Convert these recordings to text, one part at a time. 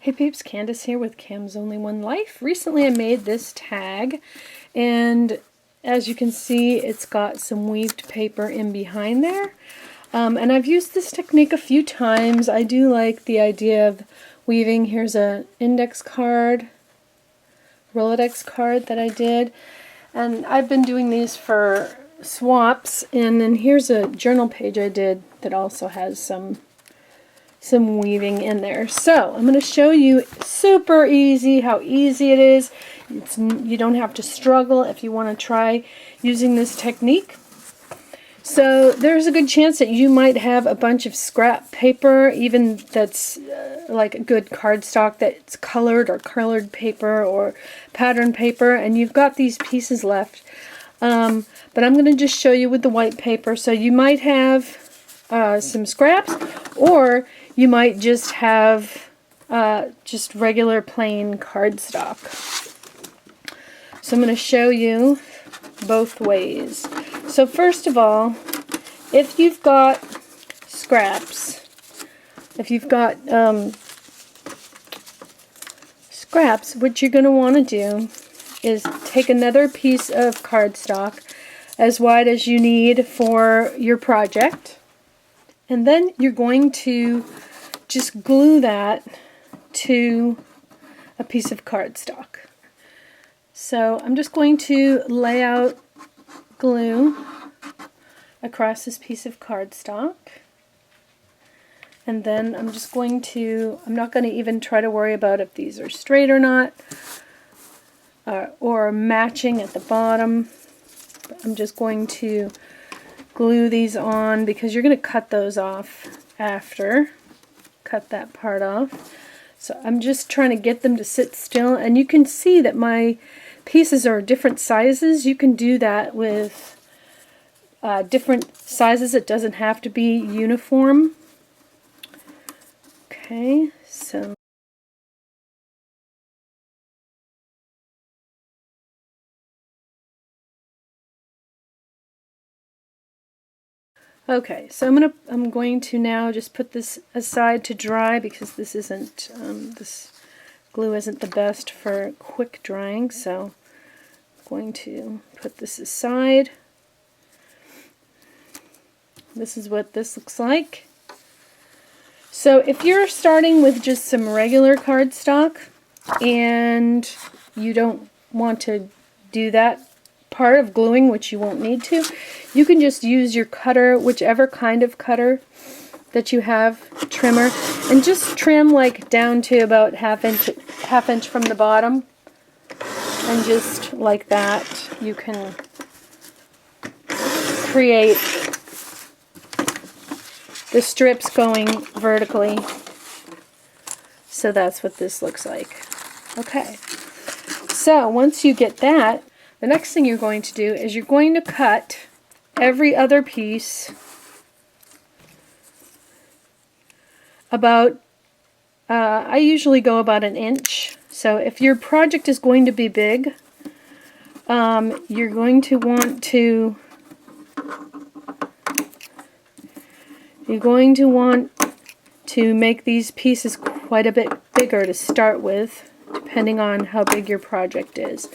Hey peeps, Candace here with Cam's Only One Life. Recently I made this tag, and as you can see it's got some weaved paper in behind there. And I've used this technique a few times. I do like the idea of weaving. Here's an index card, Rolodex card that I did, and I've been doing these for swaps, and then here's a journal page I did that also has some weaving in there. So I'm going to show you super easy how easy it is. You don't have to struggle if you want to try using this technique. So there's a good chance that you might have a bunch of scrap paper, even that's like a good cardstock that's colored, or colored paper, or pattern paper, and you've got these pieces left. But I'm going to just show you with the white paper. So you might have some scraps, or you might just have just regular plain cardstock. So I'm going to show you both ways. So first of all, if you've got scraps, what you're going to want to do is take another piece of cardstock as wide as you need for your project, and then you're going to just glue that to a piece of cardstock. So I'm just going to lay out glue across this piece of cardstock, and then I'm not going to even try to worry about if these are straight or not, or matching at the bottom. I'm just going to glue these on because you're going to cut those off after. Cut that part off. So I'm just trying to get them to sit still, and you can see that my pieces are different sizes. You can do that with different sizes. It doesn't have to be uniform. Okay, so I'm going to now just put this aside to dry, because this isn't this glue isn't the best for quick drying. So I'm going to put this aside. This is what this looks like. So if you're starting with just some regular cardstock and you don't want to do that part of gluing, which you won't need to, you can just use your cutter, whichever kind of cutter that you have, trimmer, and just trim like down to about half inch from the bottom, and just like that you can create the strips going vertically. So that's what this looks like. Okay, so once you get that, the next thing you're going to do is you're going to cut every other piece about, I usually go about 1 inch. So if your project is going to be big, you're going to want to make these pieces quite a bit bigger to start with, depending on how big your project is.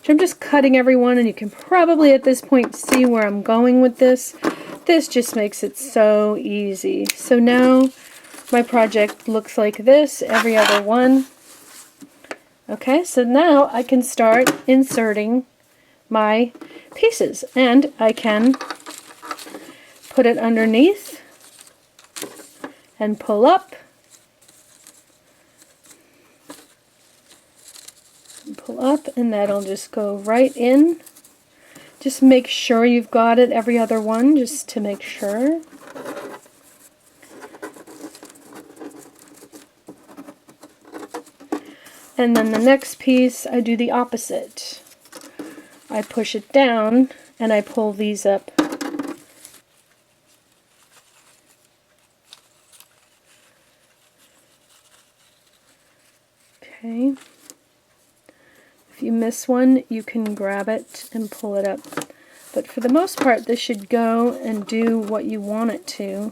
So I'm just cutting everyone, and you can probably at this point see where I'm going with this. This just makes it so easy. So now my project looks like this, every other one. Okay, so now I can start inserting my pieces, and I can put it underneath and pull up and pull up, and that'll just go right in. Just make sure you've got it every other one, just to make sure. And then the next piece, I do the opposite. I push it down and I pull these up. Okay. If you miss one, you can grab it and pull it up. But for the most part, this should go and do what you want it to.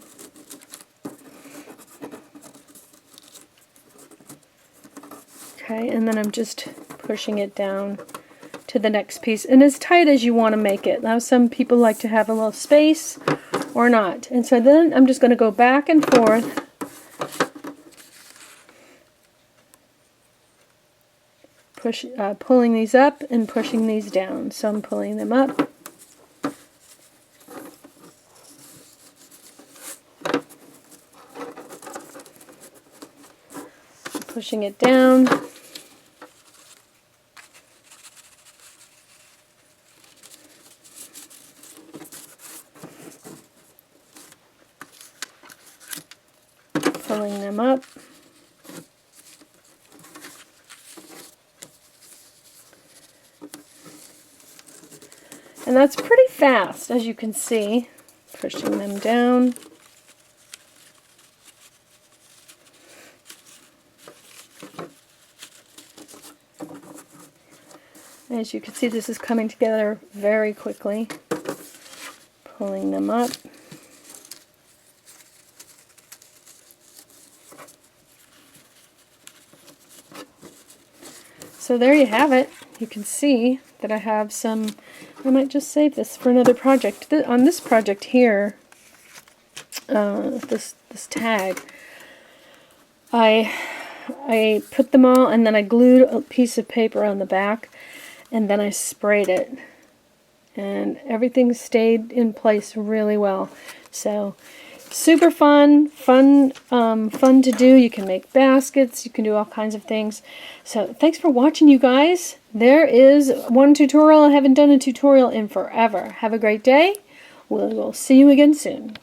way, and then I'm just pushing it down to the next piece, and as tight as you want to make it. Now some people like to have a little space or not, and so then I'm just going to go back and forth pulling these up and pushing these down. So I'm pulling them up, pushing it down, pulling them up, and that's pretty fast, as you can see, pushing them down. As you can see, this is coming together very quickly. Pulling them up. So there you have it. You can see that I have some, I might just save this for another project. On this project here, this tag, I put them all and then I glued a piece of paper on the back and then I sprayed it. And everything stayed in place really well. So super fun to do. You can make baskets, you can do all kinds of things. So thanks for watching, you guys. There is one tutorial. I haven't done a tutorial in forever. Have a great day. We'll see you again soon.